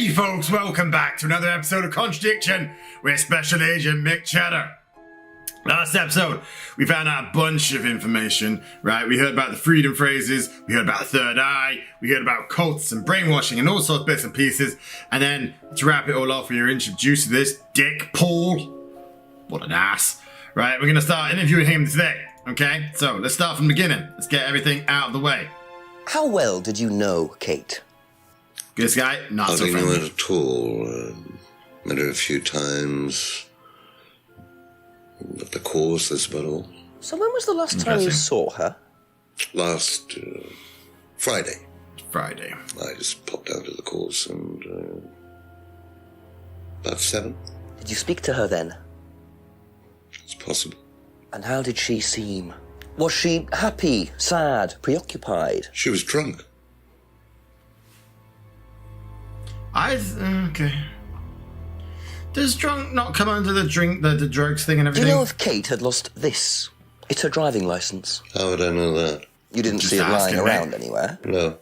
Hey folks, welcome back to another episode of Contradiction with Special Agent Mick Cheddar. Last episode, we found out a bunch of information, right? We heard about the freedom phrases, we heard about the third eye, we heard about cults and brainwashing and all sorts of bits and pieces. And then, to wrap it all off, we were introduced to this Dick Paul. What an ass. Right, we're going to start interviewing him today, okay? So, let's start from the beginning. Let's get everything out of the way. How well did you know Kate? This guy, not so I didn't know friendly. it at all. Met her a few times. At the course, that's about all. So when was the last time you saw her? Last Friday. Friday. I just popped out of the course and about 7. Did you speak to her then? It's possible. And how did she seem? Was she happy, sad, preoccupied? She was drunk. Okay. Does drunk not come under the drugs thing and Do everything? you know if Kate had lost this? It's her driving licence. How would I know that? You didn't Just see it lying asking, around mate. anywhere. No.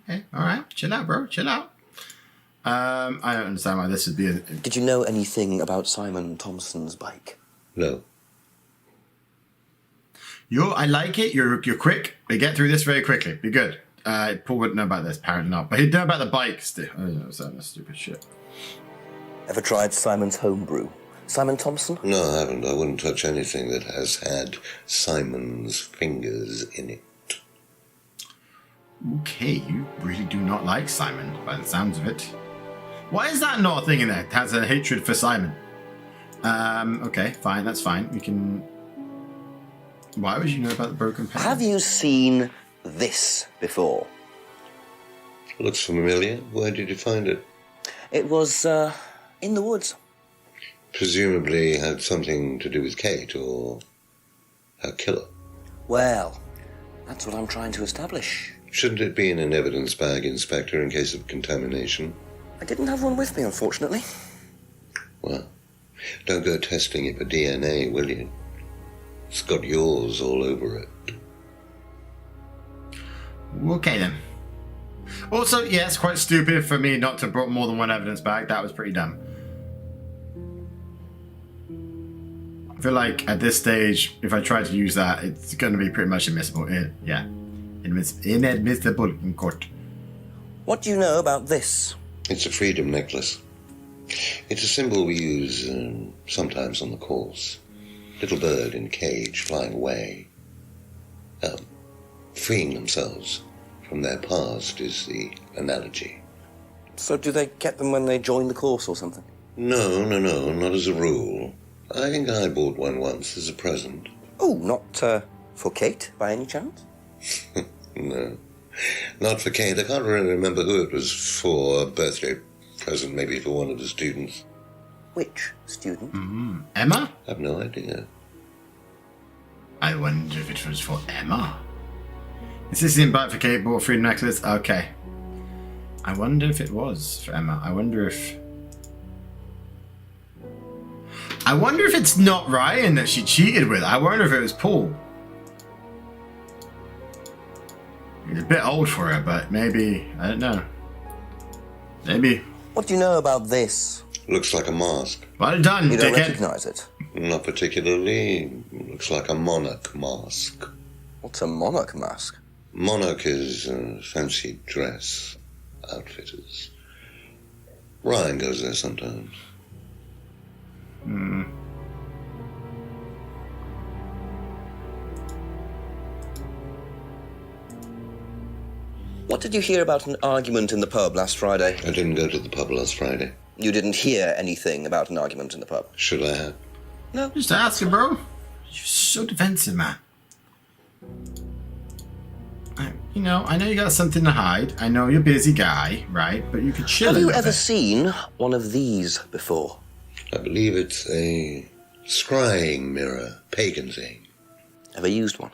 Okay, alright. Chill out, bro. Chill out. I don't understand why this would be Did you know anything about Simon Thompson's bike? No. I like it. You're quick. We get through this very quickly. Be good. Paul wouldn't know about this, apparently not. But he'd know about the bike still. I don't know, that's stupid shit. Ever tried Simon's homebrew? Simon Thompson? No, I haven't. I wouldn't touch anything that has had Simon's fingers in it. Okay, you really do not like Simon, by the sounds of it. Why is that not a thing in there? It has a hatred for Simon. Okay, fine, that's fine. We can... Why would you know about the broken pen? Have you seen this before? Looks familiar. Where did you find it? It was, in the woods. Presumably had something to do with Kate or her killer. Well, that's what I'm trying to establish. Shouldn't it be in an evidence bag, Inspector, in case of contamination? I didn't have one with me, unfortunately. Well, don't go testing it for DNA, will you? It's got yours all over it. Okay then. Also, yeah, it's quite stupid for me not to have brought more than one evidence bag. That was pretty dumb. I feel like at this stage, if I try to use that, it's going to be pretty much admissible. Yeah, inadmissible in court. What do you know about this? It's a freedom necklace. It's a symbol we use sometimes on the course. Little bird in cage flying away. Freeing themselves from their past is the analogy. So do they get them when they join the course or something? No, not as a rule. I think I bought one once as a present. Oh, not for Kate, by any chance? No, not for Kate. I can't really remember who it was for. A birthday present, maybe for one of the students. Which student? Emma? I have no idea. I wonder if it was for Emma. Is this the invite for Kate bought freedom necklace? Okay. I wonder if it was for Emma. I wonder if it's not Ryan that she cheated with. I wonder if it was Paul. He's a bit old for her, but maybe, I don't know. Maybe. What do you know about this? Looks like a mask. Well done, You don't dickhead. recognize it. Not particularly. Looks like a monarch mask. What's a monarch mask? Monarch is fancy dress outfitters. Ryan goes there sometimes. What did you hear about an argument in the pub last Friday? I didn't go to the pub last Friday. You didn't hear anything about an argument in the pub? Should I have? No. Just asking, bro. You're so defensive, man. I know you got something to hide. I know you're a busy guy, right? But you could chill Have a you little ever bit. seen one of these before? I believe it's a scrying mirror, pagan thing. Ever used one?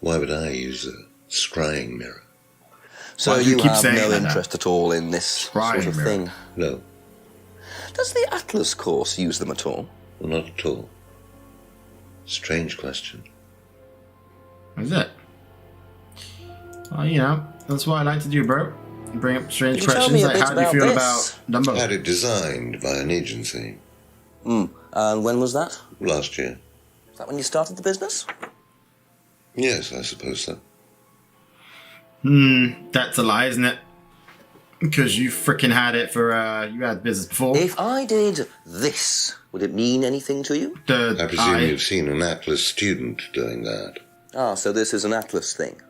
Why would I use a scrying mirror? So Why do you you keep have saying no that? interest at all in this Scrying sort of mirror. thing? No, Does the Atlas course use them at all? not at all. Strange question. Is it? Well, that's what I like to do, bro. bring up strange Can you tell questions me a like bit how do you about feel this? about Dumbo? Had it designed by an agency And when was that? last year. Is that when you started the business? Yes, I suppose so. That's a lie, isn't it? Because you freaking had it for you had business before. If I did this, would it mean anything to you? I presume you've seen an Atlas student doing that. Ah, so this is an Atlas thing.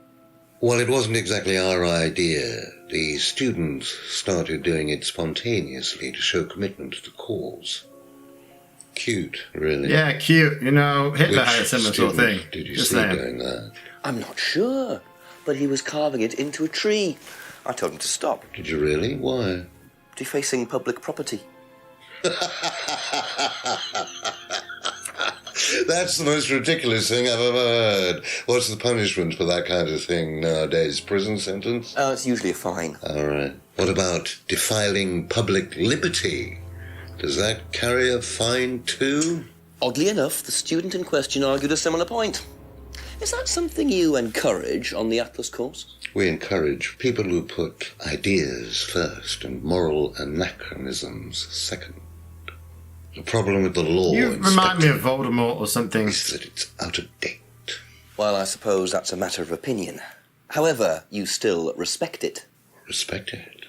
Well, it wasn't exactly our idea. The students started doing it spontaneously to show commitment to the cause. Cute, really. Yeah, cute. You know, Hitler Which had a similar sort of thing. student did you Just see saying. doing that? I'm not sure, but he was carving it into a tree. I told him to stop. Did you really? Why? Defacing public property. That's the most ridiculous thing I've ever heard. What's the punishment for that kind of thing nowadays? Prison sentence? It's usually a fine. All right. What about defiling public liberty? Does that carry a fine too? Oddly enough, the student in question argued a similar point. Is that something you encourage on the Atlas course? We encourage people who put ideas first and moral anachronisms second. The problem with the law, You remind me Inspector, of Voldemort or something. is that it's out of date. Well, I suppose that's a matter of opinion. However, you still respect it. Respect it.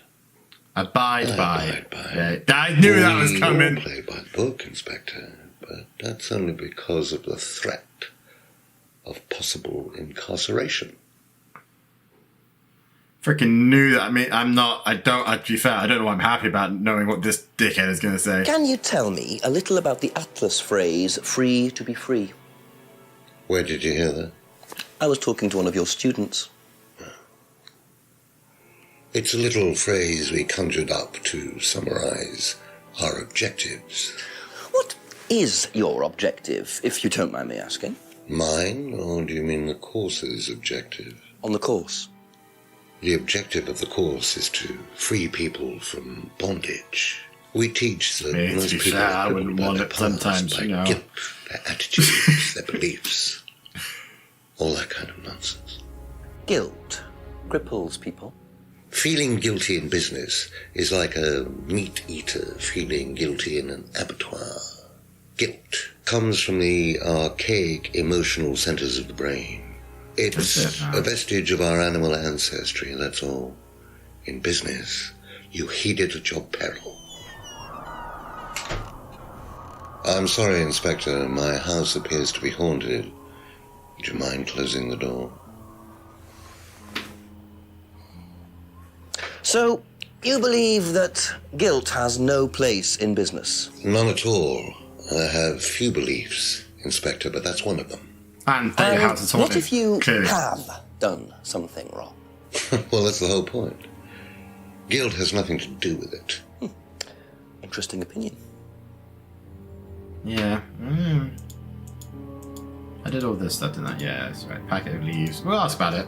Abide by. Abide by. Yeah, I knew that was We coming. all play by the book, Inspector, but that's only because of the threat of possible incarceration. Freaking knew that. I mean, to be fair, I don't know why I'm happy about knowing what this dickhead is going to say. Can you tell me a little about the Atlas phrase, free to be free? Where did you hear that? I was talking to one of your students. It's a little phrase we conjured up to summarize our objectives. What is your objective, if you don't mind me asking? Mine, or do you mean the course's objective? On the course. The objective of the course is to free people from bondage. We teach that Me, to most be people fair, are I crippled wouldn't by want their it past, sometimes, by you know. guilt, their attitudes, their beliefs, all that kind of nonsense. Guilt cripples people. Feeling guilty in business is like a meat eater feeling guilty in an abattoir. Guilt comes from the archaic emotional centers of the brain. It's a vestige of our animal ancestry, that's all. In business, you heed it at your peril. I'm sorry, Inspector. My house appears to be haunted. Would you mind closing the door? So, you believe that guilt has no place in business? None at all. I have few beliefs, Inspector, but that's one of them. And that your house is haunted. What if you Clearly. have done something wrong? Well, that's the whole point. Guilt has nothing to do with it. Interesting opinion. Yeah. I did all this stuff, didn't I? Yeah, that's right. Packet of leaves. We'll ask about it.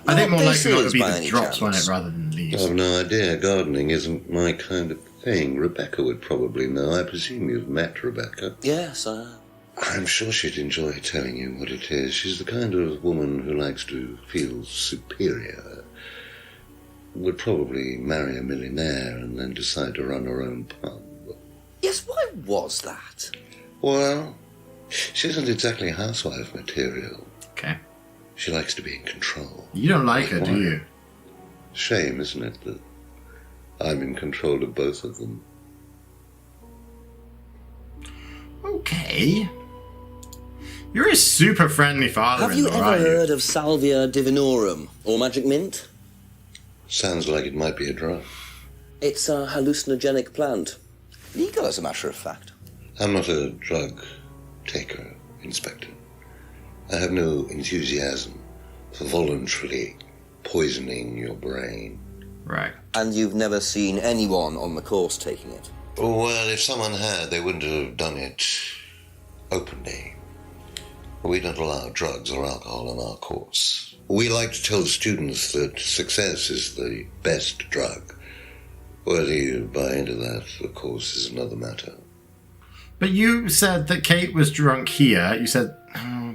I think more this likely not to is be by the any drops on chance? it rather than leaves. I've no idea. Gardening isn't my kind of thing. Rebecca would probably know. I presume you've met Rebecca. Yes, I'm sure she'd enjoy telling you what it is. She's the kind of woman who likes to feel superior. Would probably marry a millionaire and then decide to run her own pub. yes, why was that? Well, she isn't exactly housewife material. Okay. She likes to be in control. You don't like her, do you? Shame, isn't it, that I'm in control of both of them? Okay. You're a super friendly father. Have you ever heard of Salvia divinorum, or magic mint? Sounds like it might be a drug. It's a hallucinogenic plant. Legal, as a matter of fact. I'm not a drug taker, Inspector. I have no enthusiasm for voluntarily poisoning your brain. Right. And you've never seen anyone on the course taking it? Well, if someone had, they wouldn't have done it openly. We don't allow drugs or alcohol on our course. We like to tell students that success is the best drug. Whether you buy into that, of course, is another matter. But you said that Kate was drunk here. You said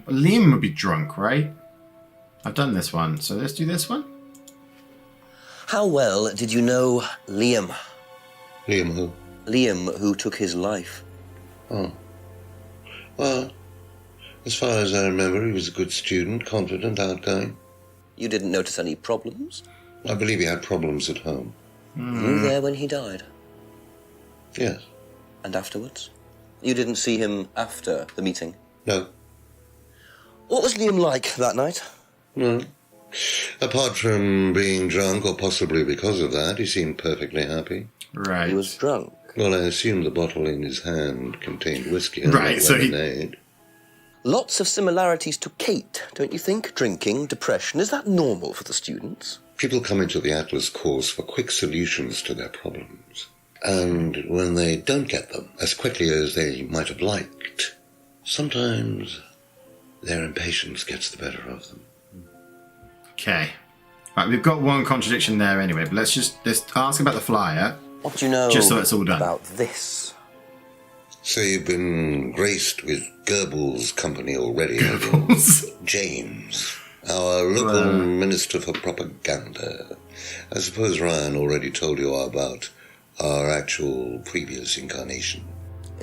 Liam would be drunk, right? I've done this one, so let's do this one. How well did you know Liam? Liam who? Liam, who took his life. Oh. Well, as far as I remember, he was a good student, confident, outgoing. You didn't notice any problems? I believe he had problems at home. You were there when he died? Yes. And afterwards? You didn't see him after the meeting? No. What was Liam like that night? No. Apart from being drunk, or possibly because of that, he seemed perfectly happy. Right. He was drunk. Well, I assume the bottle in his hand contained whiskey and Right, not so he- lemonade. Lots of similarities to Kate, don't you think? Drinking, depression. Is that normal for the students? People come into the Atlas course for quick solutions to their problems. And when they don't get them as quickly as they might have liked, sometimes their impatience gets the better of them. Okay. Right, we've got one contradiction there anyway, but let's ask about the flyer. What do you know Just so it's all done. about this? So you've been graced with Goebbels' company already, have you? James, our local minister for propaganda. I suppose Ryan already told you about our actual previous incarnation.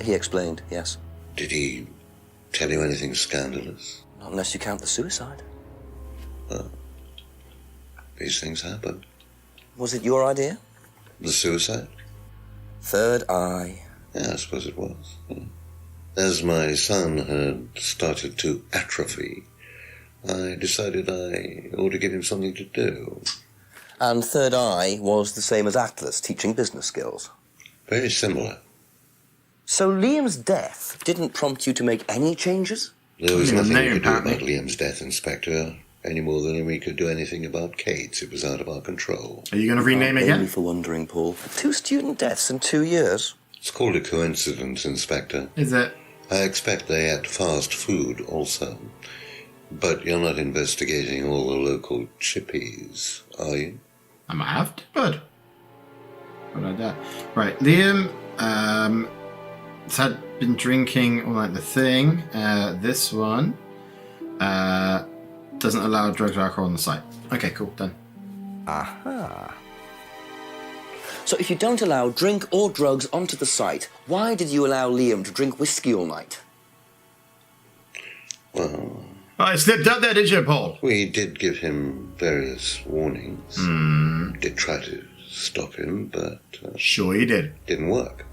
He explained, yes. Did he tell you anything scandalous? Not unless you count the suicide. These things happen. Was it your idea? The suicide? Third eye. Yeah, I suppose it was. As my son had started to atrophy, I decided I ought to give him something to do. And third eye was the same as Atlas, teaching business skills. Very similar. So Liam's death didn't prompt you to make any changes? There was Yeah, nothing we name, could do apparently. about Liam's death, Inspector, any more than we could do anything about Kate's. It was out of our control. Are you going to rename Only again? for wondering, Paul. 2 student deaths in 2 years. It's called a coincidence, Inspector. Is it? I expect they ate fast food also. But you're not investigating all the local chippies, are you? I might have to, bud. What like that? Right, Liam had been drinking all like the thing. This one doesn't allow drugs or alcohol on the site. Okay, cool, done. Aha. So if you don't allow drink or drugs onto the site, why did you allow Liam to drink whiskey all night? Well, I slipped up there, did you, Paul? we did give him various warnings. Did try to stop him, but Sure you did. didn't work.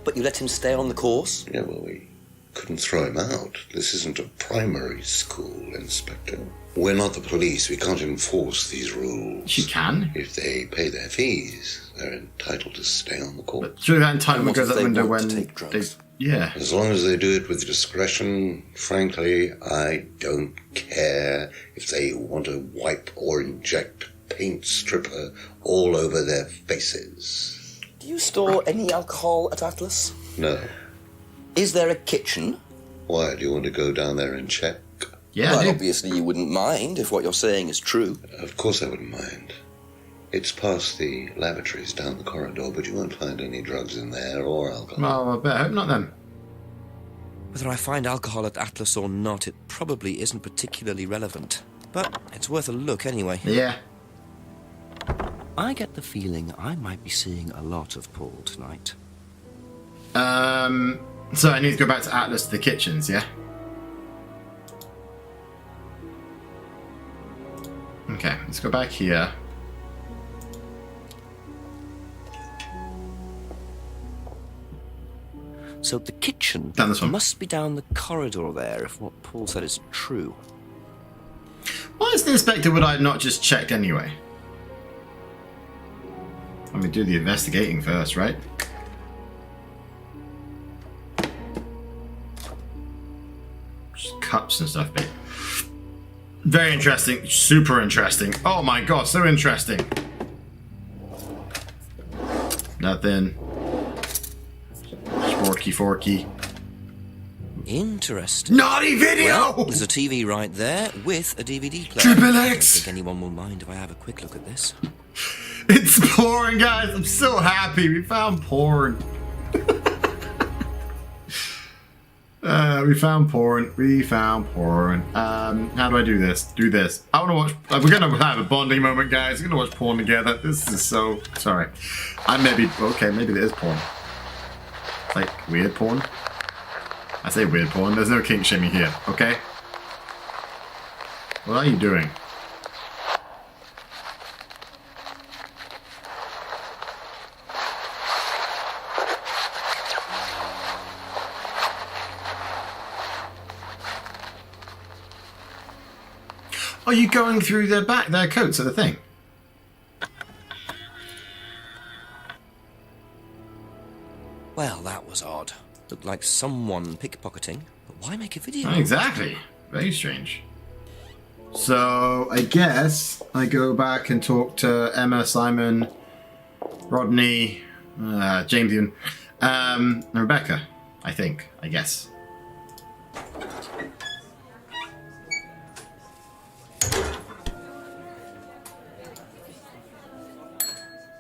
But you let him stay on the course? Yeah, well, we couldn't throw him out. This isn't a primary school, Inspector. We're not the police. We can't enforce these rules. She can. If they pay their fees, they're entitled to stay on the course. But surely that And entitlement what goes if out the they window want when to take they... drugs? Yeah. As long as they do it with discretion, frankly, I don't care if they want to wipe or inject paint stripper all over their faces. Do you store any alcohol at Atlas? No. Is there a kitchen? Why, do you want to go down there and check? Yeah, Well, I do. obviously you wouldn't mind if what you're saying is true. Of course I wouldn't mind. It's past the lavatories down the corridor, but you won't find any drugs in there or alcohol. Well, I better hope not then. Whether I find alcohol at Atlas or not, it probably isn't particularly relevant. But it's worth a look anyway. Yeah. I get the feeling I might be seeing a lot of Paul tonight. So I need to go back to Atlas to the kitchens, yeah? Okay, let's go back here. So the kitchen Down this one. must be down the corridor there if what Paul said is true. Why is the inspector would I not just checked anyway? Let me do the investigating first, right? Just cups and stuff, babe. Very interesting. Super interesting. Oh my god, so interesting. Nothing. Forky forky. Interesting. Naughty video! Well, there's a TV right there with a DVD player. Triple I don't X! think anyone will mind if I have a quick look at this. It's porn, guys. I'm so happy we found porn. We found porn. We found porn. How do I do this? Do this. I want to watch. We're gonna have a bonding moment, guys. We're gonna watch porn together. This is so. Sorry. Maybe there is porn. It's like weird porn. I say weird porn. There's no kink shaming here. Okay. What are you doing? Are you going through their coats of the thing? Well, that was odd. Looked like someone pickpocketing. But why make a video? Exactly. Very strange. So, I guess I go back and talk to Emma, Simon, Rodney, James Ian, and Rebecca, I think. I guess.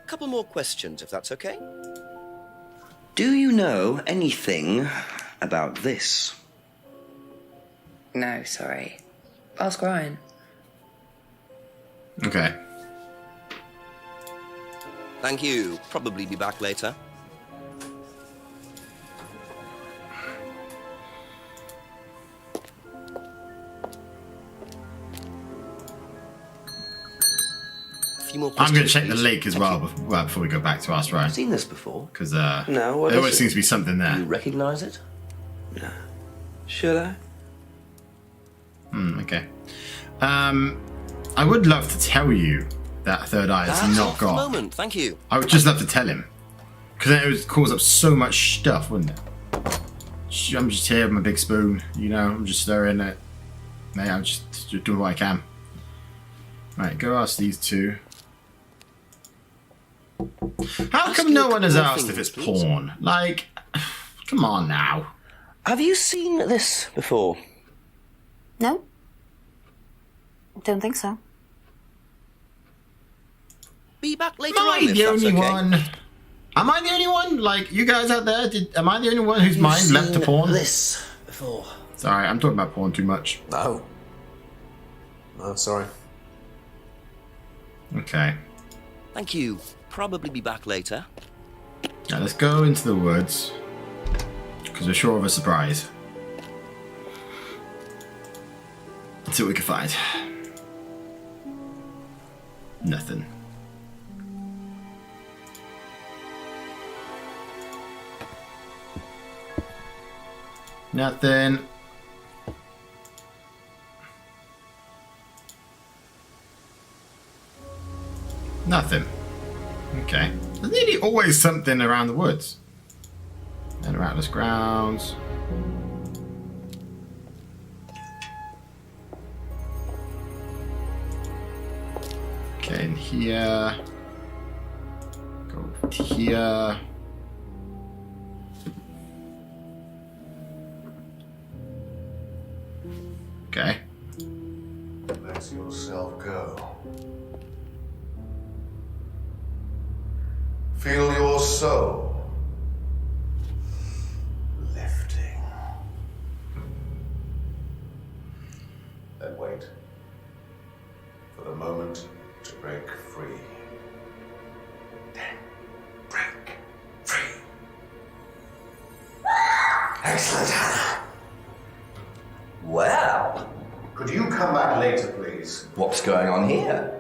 Couple more questions, if that's okay. Do you know anything about this? No, sorry. Ask Ryan. Okay. Thank you. Probably be back later. Few more I'm going to questions, check the please. lake as well before we go back to Ask Ryan. Seen this before? Because No, what there is always it? seems to be something Do you there. recognise it? No. Should I? Okay. I would love to tell you that third eye That's is all not for the got. moment. Thank you. I would just love to tell him. Because then it would cause up so much stuff, wouldn't it? I'm just here with my big spoon, you know, I'm just stirring it. Mate, I'm just doing what I can. Right, go ask these two. How Ask come you no a one has couple more asked if things, it's please. porn? Like, come on now. Have you seen this before? No? Don't think so. Be back later Am on, I if the that's only okay. one? Am I the only one? Like, you guys out there? Am I the only one whose mind left to porn? This before? Sorry, I'm talking about porn too much. No. No, sorry. Okay. Thank you. Probably be back later. Now let's go into the woods. Because we're sure of a surprise. Let's see what we can find. Nothing. Nothing. Nothing. Okay. There's nearly always something around the woods. And around this grounds. Okay, in here. Go over to here. Okay. Let yourself go. Feel your soul lifting. Then wait for the moment to break free. Then break free. Excellent, Hannah. Well, Could you come back later, please? what's going on here?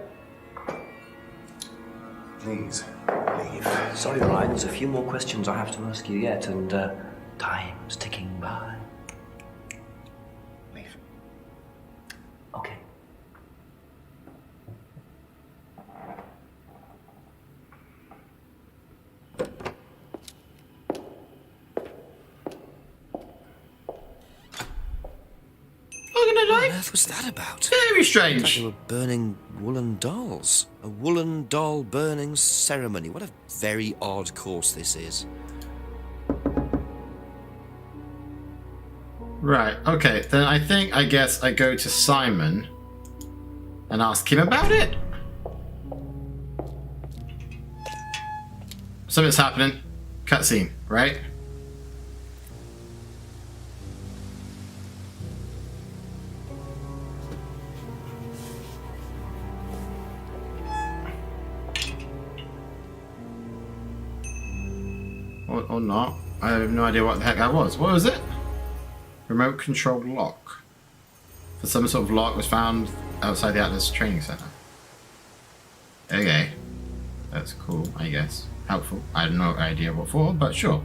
Please, leave. Sorry, Ryan, there's a few more questions I have to ask you yet, and time's ticking by. Leave. Okay. What on earth was that about? Very Like strange. they were burning woolen dolls. A woolen doll burning ceremony. What a very odd course this is. Right, okay, then I guess I go to Simon and ask him about it. Something's happening. Cutscene, right? Or not. I have no idea what the heck that was. What was it? Remote controlled lock. For some sort of lock was found outside the Atlas training center. Okay. That's cool, I guess. Helpful. I have no idea what for, but sure.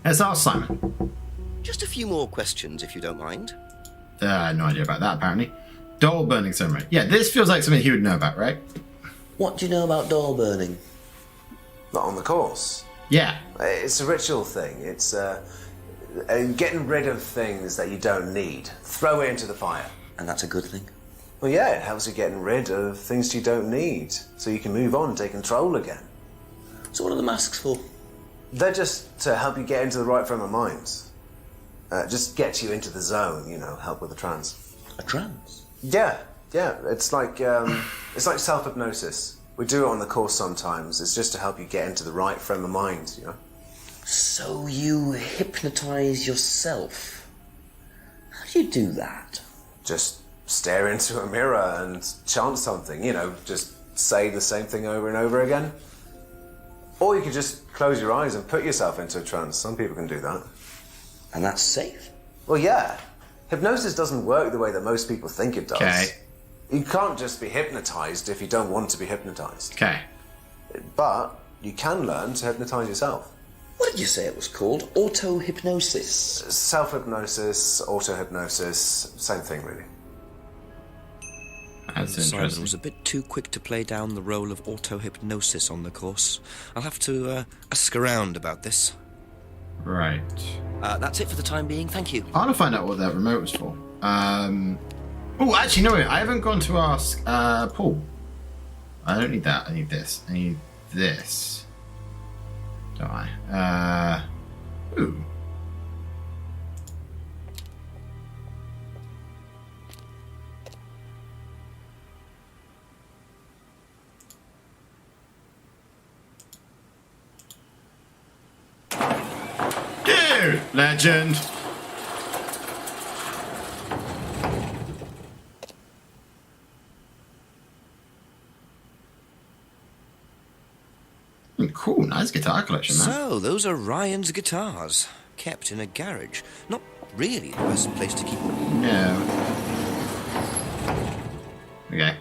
Let's ask Simon. Just a few more questions, if you don't mind. I had no idea about that, apparently. Doll burning ceremony. Yeah, this feels like something he would know about, right? What do you know about doll burning? Not on the course. Yeah. It's a ritual thing. It's getting rid of things that you don't need. Throw it into the fire. And that's a good thing. Well, yeah, it helps you getting rid of things you don't need, so you can move on and take control again. So what are the masks for? They're just to help you get into the right frame of mind. Just get you into the zone, help with the trance. A trance? Yeah. It's like self-hypnosis. We do it on the course sometimes. It's just to help you get into the right frame of mind, So you hypnotize yourself? How do you do that? Just stare into a mirror and chant something, just say the same thing over and over again. Or you could just close your eyes and put yourself into a trance. Some people can do that. And that's safe? Well, yeah. Hypnosis doesn't work the way that most people think it does. Okay. You can't just be hypnotized if you don't want to be hypnotized. Okay. But you can learn to hypnotize yourself. What did you say it was called? Auto-hypnosis? Self-hypnosis, auto-hypnosis, same thing, really. That's Simon interesting. was a bit too quick to play down the role of auto-hypnosis on the course. I'll have to ask around about this. Right. That's it for the time being, thank you. I want to find out what that remote was for. Oh, actually, no, I haven't gone to ask Paul. I don't need that. I need this. I need this. Don't I? Ooh. Dude! Legend! Cool, nice guitar collection, man. So, those are Ryan's guitars, kept in a garage. Not really the best place to keep them. No. Okay.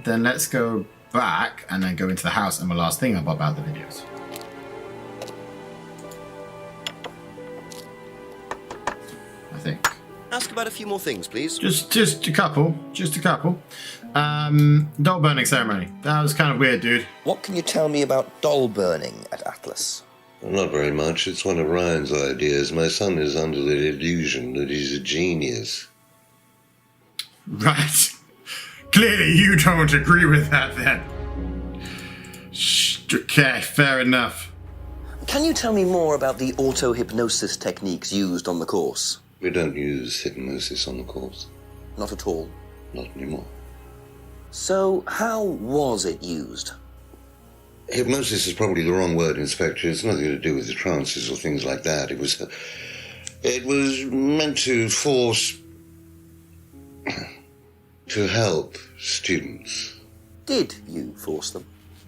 Then let's go back and then go into the house and we'll last thing about the videos. I think. Ask about a few more things, please. Just a couple. Just a couple. Doll burning ceremony. That was kind of weird, dude. What can you tell me about doll burning at Atlas? Not very much. It's one of Ryan's ideas. My son is under the illusion that he's a genius. Right. Clearly you don't agree with that then. Okay, fair enough. Can you tell me more about the auto-hypnosis techniques used on the course? We don't use hypnosis on the course. Not at all. Not anymore. So, how was it used? Hypnosis is probably the wrong word, Inspector. It's nothing to do with the trances or things like that. It was meant to force... to help students. Did you force them?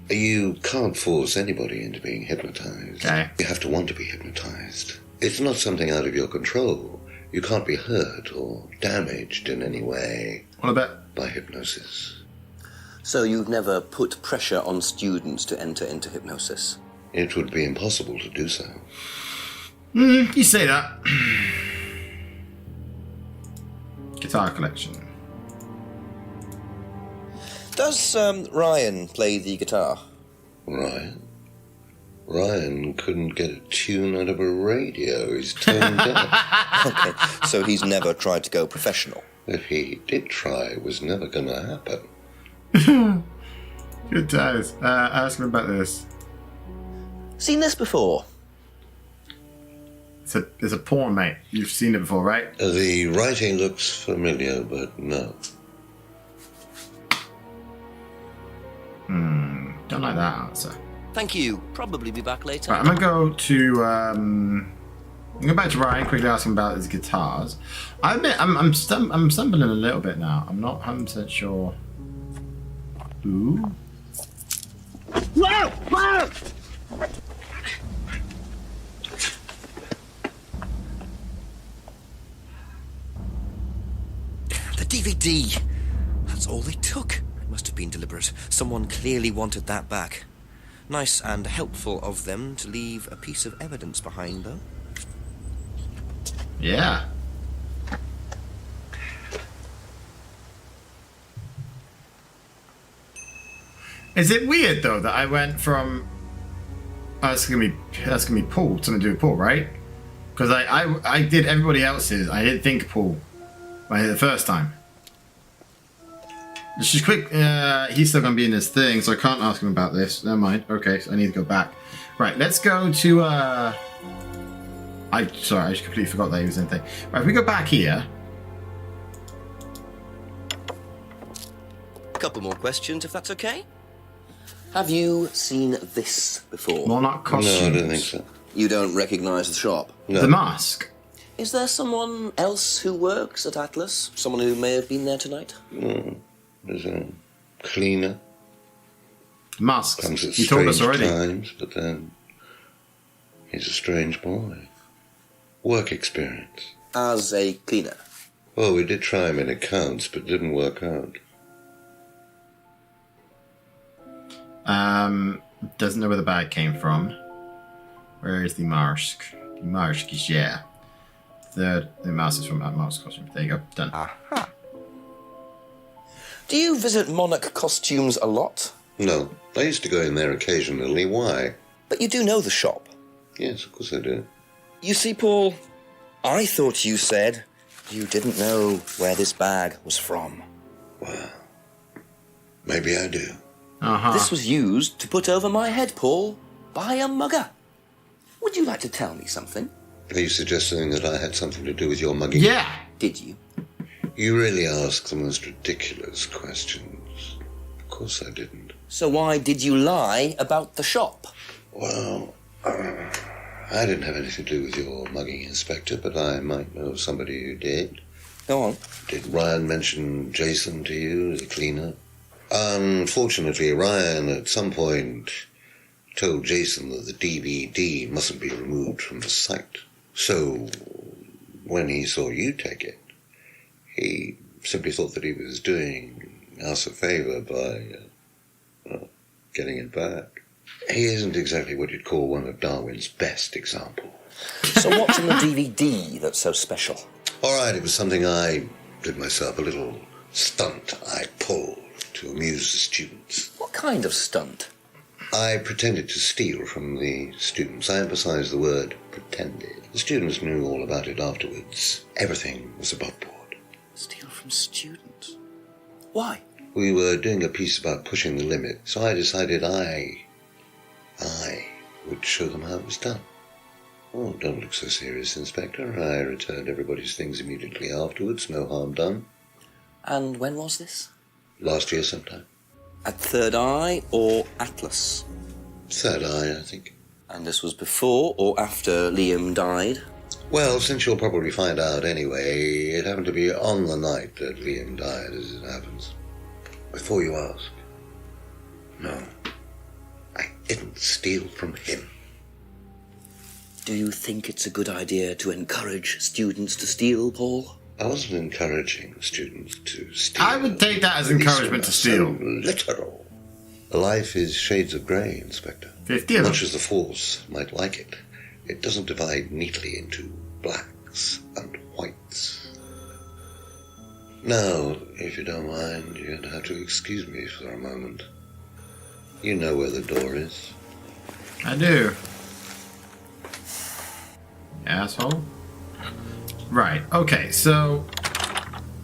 You can't force anybody into being hypnotized. Okay. You have to want to be hypnotized. It's not something out of your control. You can't be hurt or damaged in any way What about... by hypnosis. So you've never put pressure on students to enter into hypnosis? It would be impossible to do so. You say that. Guitar collection. Does Ryan play the guitar? Ryan couldn't get a tune out of a radio. He's tone deaf. Okay, so he's never tried to go professional. If he did try, it was never going to happen. Good times. Ask me about this. Seen this before? It's a porn, mate. You've seen it before, right? The writing looks familiar, but no. Don't like that answer. Thank you. Probably be back later. Right, I'm gonna go to go back to Ryan, quickly ask him about his guitars. I admit I'm stumbling a little bit now. I'm not 100% sure. Ooh. The DVD! That's all they took. It must have been deliberate. Someone clearly wanted that back. Nice and helpful of them to leave a piece of evidence behind, though. Yeah. Is it weird though that I went from that's gonna be Paul, something to do with Paul, right? Because I did everybody else's. I didn't think Paul when I did it the first time. Just quick, he's still gonna be in this thing, so I can't ask him about this. Never mind. Okay, so I need to go back. Right, let's go to sorry, I just completely forgot that he was in the thing. Right, if we go back here. A couple more questions, if that's okay. Have you seen this before? Monarch costumes. No, I don't think so. You don't recognize the shop? No. The mask. Is there someone else who works at Atlas? Someone who may have been there tonight? No. There's a cleaner. Masks. Comes at You told us strange already. times, but then he's a strange boy. Work experience. As a cleaner? Well, we did try him in accounts, but it didn't work out. Doesn't know where the bag came from. Where is the mask? The mask is yeah. The mask is from that mask costume. There you go. Done. Aha. Do you visit Monarch costumes a lot? No. I used to go in there occasionally. Why? But you do know the shop. Yes, of course I do. You see, Paul, I thought you said you didn't know where this bag was from. Well, maybe I do. Uh-huh. This was used to put over my head, Paul, by a mugger. Would you like to tell me something? Are you suggesting that I had something to do with your mugging? Yeah. Did you? You really ask the most ridiculous questions. Of course I didn't. So why did you lie about the shop? Well, I didn't have anything to do with your mugging, Inspector, but I might know somebody who did. Go on. Did Ryan mention Jason to you as a cleaner? Unfortunately, Ryan at some point told Jason that the DVD mustn't be removed from the site. So, when he saw you take it, he simply thought that he was doing us a favour by getting it back. He isn't exactly what you'd call one of Darwin's best examples. So what's in the DVD that's so special? All right, it was something I did myself, a little stunt I pulled to amuse the students. What kind of stunt? I pretended to steal from the students. I emphasize the word pretended. The students knew all about it afterwards. Everything was above board. Steal from students? Why? We were doing a piece about pushing the limit, so I decided I would show them how it was done. Oh, don't look so serious, Inspector. I returned everybody's things immediately afterwards. No harm done. And when was this? Last year sometime. At Third Eye or Atlas? Third Eye, I think. And this was before or after Liam died? Well, since you'll probably find out anyway, it happened to be on the night that Liam died, as it happens. Before you ask, no, I didn't steal from him. Do you think it's a good idea to encourage students to steal, Paul? I wasn't encouraging students to steal. I would take that as encouragement to steal. So literal. Life is shades of grey, Inspector. 50 of them. Much as the Force might like it, it doesn't divide neatly into blacks and whites. Now, if you don't mind, you're going to have to excuse me for a moment. You know where the door is. I do. Asshole. Right, okay, so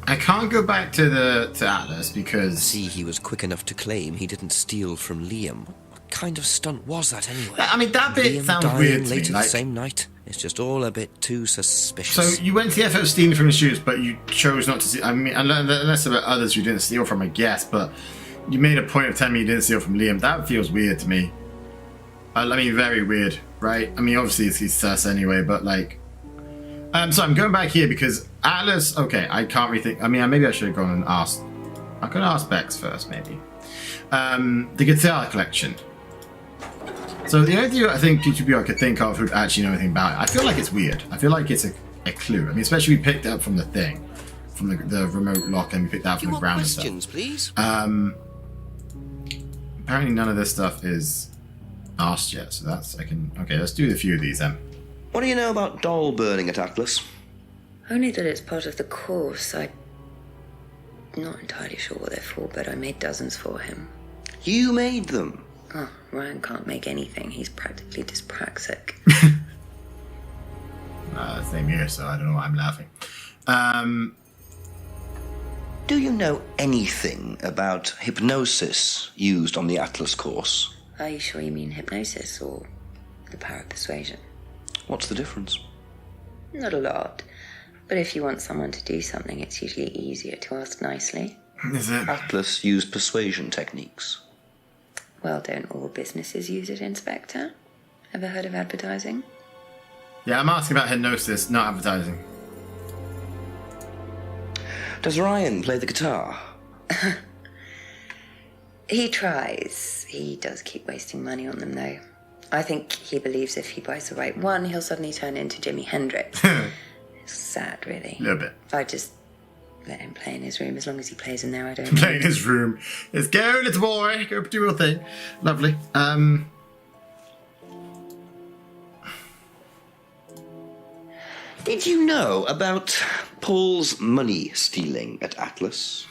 I can't go back to Atlas because See, he was quick enough to claim he didn't steal from Liam. What kind of stunt was that anyway? I mean that bit Liam sounds dying weird to later me. the Like, same night. It's just all a bit too suspicious. so you went to the effort of stealing from the students, but you chose not to steal. I mean, unless there were others you didn't steal from, I guess. But you made a point of telling me you didn't steal from Liam. That feels weird to me. I mean, very weird, right? I mean, obviously he's sus anyway, but like. So I'm going back here because Atlas. Okay, I can't rethink. I mean, maybe I should have gone and asked. I could ask Bex first, maybe. The guitar collection. So the only thing I think people could think of who actually know anything about it, I feel like it's weird. I feel like it's a clue. I mean, especially we picked it up from the thing, from the remote lock, and we picked that up from the ground and stuff. Questions, please. Apparently none of this stuff is asked yet, so okay, let's do a few of these then. What do you know about doll burning at Atlas? Only that it's part of the course. I'm not entirely sure what they're for, but I made dozens for him. You made them? Oh, Ryan can't make anything. He's practically dyspraxic. Same here, so I don't know why I'm laughing. Do you know anything about hypnosis used on the Atlas course? Are you sure you mean hypnosis or the power of persuasion? What's the difference? Not a lot. But if you want someone to do something, it's usually easier to ask nicely. Is it? Atlas used persuasion techniques. Well, don't all businesses use it, Inspector? Ever heard of advertising? Yeah, I'm asking about hypnosis, not advertising. Does Ryan play the guitar? He tries. He does keep wasting money on them, though. I think he believes if he buys the right one, he'll suddenly turn into Jimi Hendrix. It's sad, really. A little bit. I just let him play in his room. As long as he plays in there, I don't Play in his room. Let's go, little boy. Go do your thing. Lovely. Did you know about Paul's money stealing at Atlas?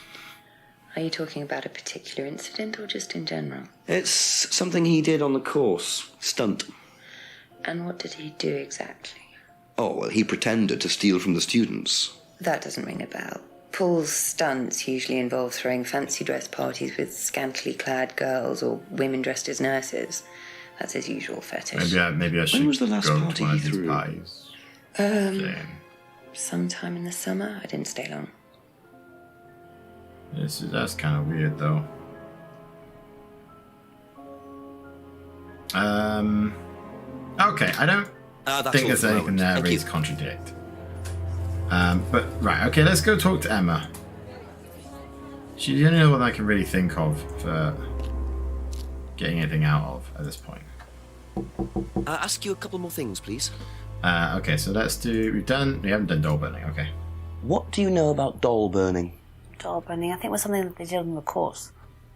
Are you talking about a particular incident or just in general? It's something he did on the course. Stunt. And what did he do exactly? Oh, well, he pretended to steal from the students. That doesn't ring a bell. Paul's stunts usually involve throwing fancy dress parties with scantily clad girls or women dressed as nurses. That's his usual fetish. Maybe I should. When was the last go party to one he of these threw? parties. Sometime in the summer. I didn't stay long. That's kind of weird, though. Okay, I don't That's think all there's for the anything moment. there Thank really you. to contradict. But right, okay, let's go talk to Emma. She's the only one I can really think of for getting anything out of at this point. Ask you a couple more things, please. Okay, so let's do. We haven't done doll burning. Okay. What do you know about doll burning? Doll burning, I think, was something that they did on the course.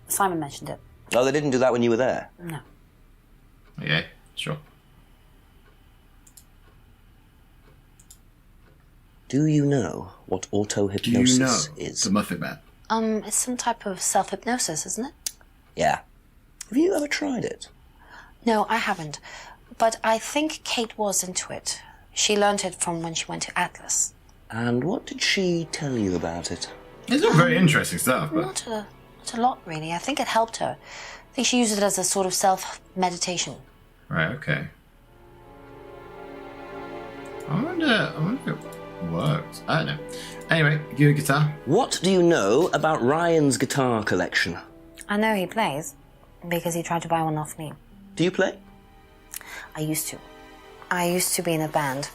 Simon mentioned it. Oh, they didn't do that when you were there? No. Okay, sure. Do you know what Do you auto-hypnosis know is? the Muffet Man? It's some type of self-hypnosis, isn't it? Yeah. Have you ever tried it? No, I haven't. But I think Kate was into it. She learned it from when she went to Atlas. And what did she tell you about it? It's all very interesting stuff, but Not a lot, really. I think it helped her. I think she used it as a sort of self-meditation. right, okay. I wonder if it works. I don't know. Anyway, give you a guitar. What do you know about Ryan's guitar collection? I know he plays, because he tried to buy one off me. Do you play? I used to. I used to be in a band,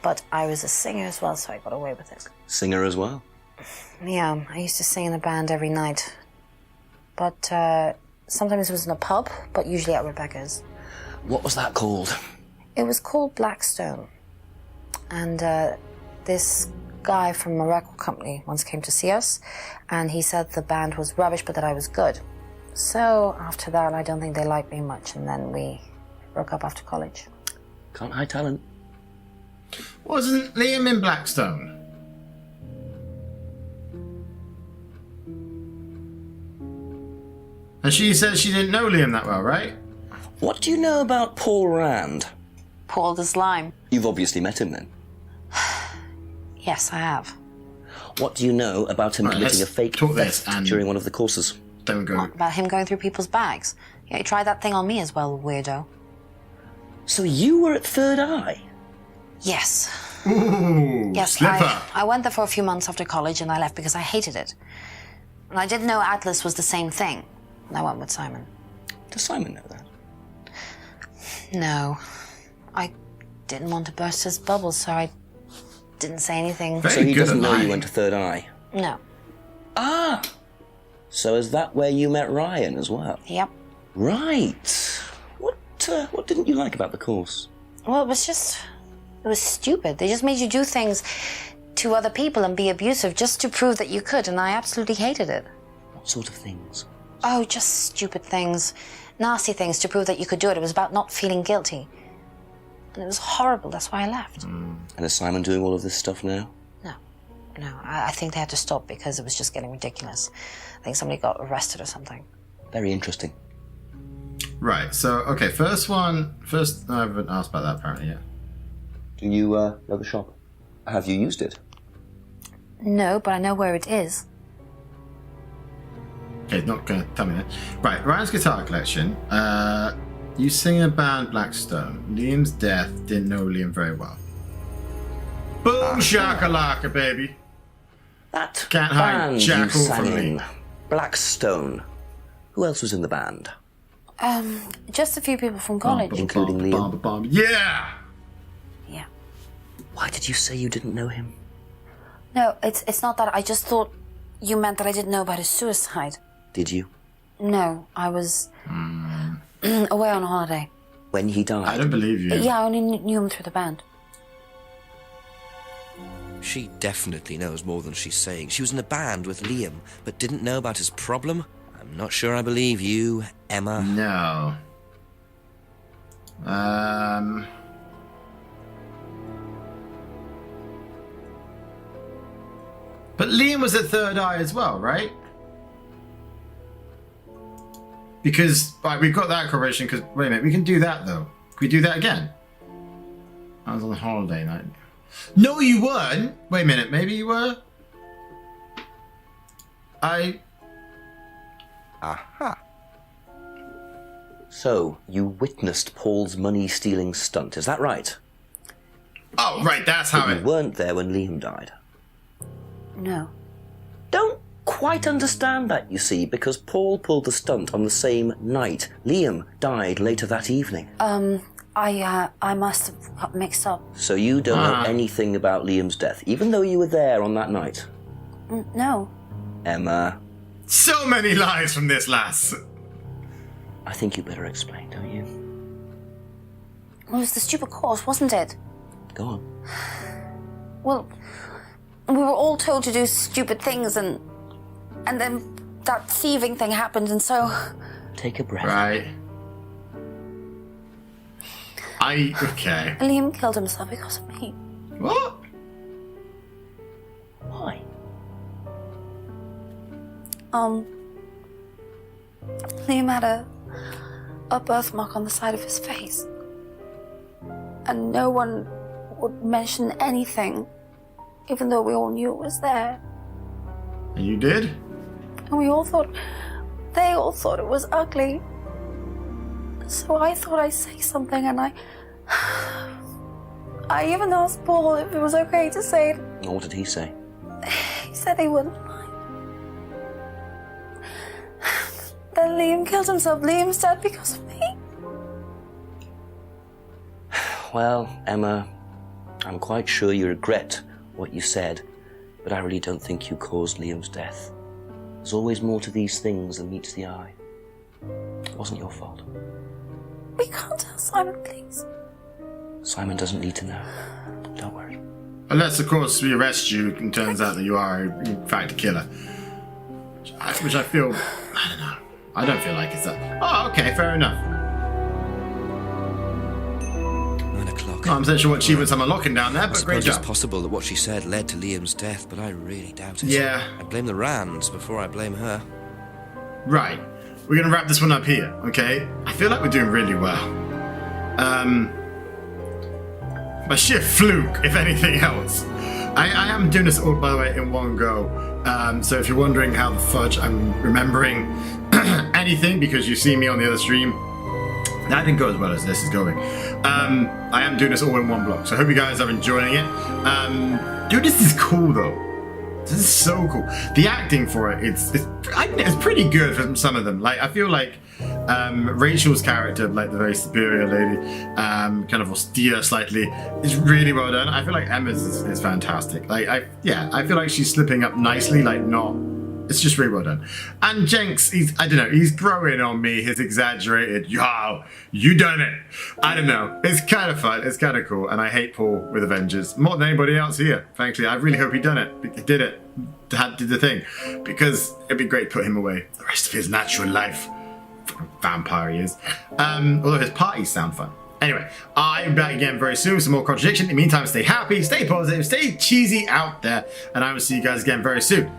but I was a singer as well, so I got away with it. Singer as well. Yeah, I used to sing in a band every night. But sometimes it was in a pub, but usually at Rebecca's. What was that called? It was called Blackstone. And this guy from a record company once came to see us, and he said the band was rubbish, but that I was good. So after that, I don't think they liked me much, and then we broke up after college. Can't hide talent. Wasn't Liam in Blackstone? And she said she didn't know Liam that well, right? What do you know about Paul Rand? Paul the Slime. You've obviously met him then. Yes, I have. What do you know about him Right, committing a let's fake talk this theft and- during one of the courses? Don't go. About him going through people's bags. Yeah, he tried that thing on me as well, weirdo. So you were at Third Eye? Yes. Ooh, Yes, slipper. I went there for a few months after college and I left because I hated it. And I didn't know Atlas was the same thing. And I went with Simon. Does Simon know that? No. I didn't want to burst his bubble, so I didn't say anything. Very So he good doesn't at know lying. you went to Third Eye? No. Ah! So is that where you met Ryan as well? Yep. Right. What What didn't you like about the course? Well, it was stupid. They just made you do things to other people and be abusive just to prove that you could, and I absolutely hated it. What sort of things? Oh, just stupid things. Nasty things to prove that you could do it. It was about not feeling guilty. And it was horrible. That's why I left. And is Simon doing all of this stuff now? No, I think they had to stop because it was just getting ridiculous. I think somebody got arrested or something. Very interesting. Right, so, okay, first, I haven't asked about that apparently yet. Do you know the shop? Have you used it? No, but I know where it is. Okay, not going to tell me that. Right, Ryan's guitar collection. You sing in a band Blackstone. Liam's death, didn't know Liam very well. Boom shakalaka, baby. That Can't hide band Jackal you sang from me. in, Blackstone. Who else was in the band? Just a few people from college. Including Liam? Yeah! Yeah. Why did you say you didn't know him? No, it's not that. I just thought you meant that I didn't know about his suicide. Did you? No, I was away on holiday. When he died? I don't believe you. Yeah, I only knew him through the band. She definitely knows more than she's saying. She was in a band with Liam, but didn't know about his problem? I'm not sure I believe you, Emma. No. But Liam was at Third Eye as well, right? Because, right, we've got that correlation, because, wait a minute, we can do that, though. Can we do that again? I was on a holiday night. No, you weren't! Wait a minute, maybe you were? Aha. So, you witnessed Paul's money-stealing stunt, is that right? Oh, right, that's how But you weren't there when Liam died. No. Don't quite understand that, you see, because Paul pulled the stunt on the same night. Liam died later that evening. I must have got mixed up. So you don't know anything about Liam's death, even though you were there on that night? No. Emma. So many lies from this lass. I think you better explain, don't you? Well, it was the stupid course, wasn't it? Go on. Well, we were all told to do stupid things, and then that thieving thing happened, and so... Take a breath. Right. Okay. Liam killed himself because of me. What? Why? Liam had a birthmark on the side of his face. And no one would mention anything, even though we all knew it was there. And you did? And they all thought it was ugly. So I thought I'd say something, and I even asked Paul if it was okay to say it. What did he say? He said he wouldn't mind. Then Liam killed himself. Liam's dead because of me. Well, Emma, I'm quite sure you regret what you said, but I really don't think you caused Liam's death. There's always more to these things than meets the eye. It wasn't your fault. We can't tell Simon, please. Simon doesn't need to know. Don't worry. Unless, of course, we arrest you and turns out that you are, in fact, a killer. Which I feel... I don't know. I don't feel like it's that... Oh, okay, fair enough. 9 o'clock. Not 100% sure what achievements I'm unlocking down there, I but great suppose it's job. possible that what she said led to Liam's death, but I really doubt it. Yeah. I blame the Rands before I blame her. Right. We're going to wrap this one up here, okay? I feel like we're doing really well. By sheer fluke, if anything else. I am doing this all, by the way, in one go. So if you're wondering how the fudge I'm remembering anything because you see me on the other stream, that didn't go as well as this is going. I am doing this all in one block, so I hope you guys are enjoying it. Dude, this is cool though. This is so cool. The acting for it, it's pretty good for some of them. Like, I feel like Rachel's character, like the very superior lady, kind of austere slightly, is really well done. I feel like Emma's is fantastic. Like, I feel like she's slipping up nicely, like not It's just really well done. And Jenks, he's growing on me, his exaggerated, yo, you done it. I don't know. It's kind of fun. It's kind of cool. And I hate Paul with Avengers more than anybody else here. Frankly, I really hope he done it. He did it. Did the thing. Because it'd be great to put him away the rest of his natural life. Vampire he is. Although his parties sound fun. Anyway, I'm back again very soon with some more Contradiction. In the meantime, stay happy, stay positive, stay cheesy out there, and I will see you guys again very soon.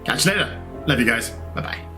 Catch you later. Love you guys. Bye-bye.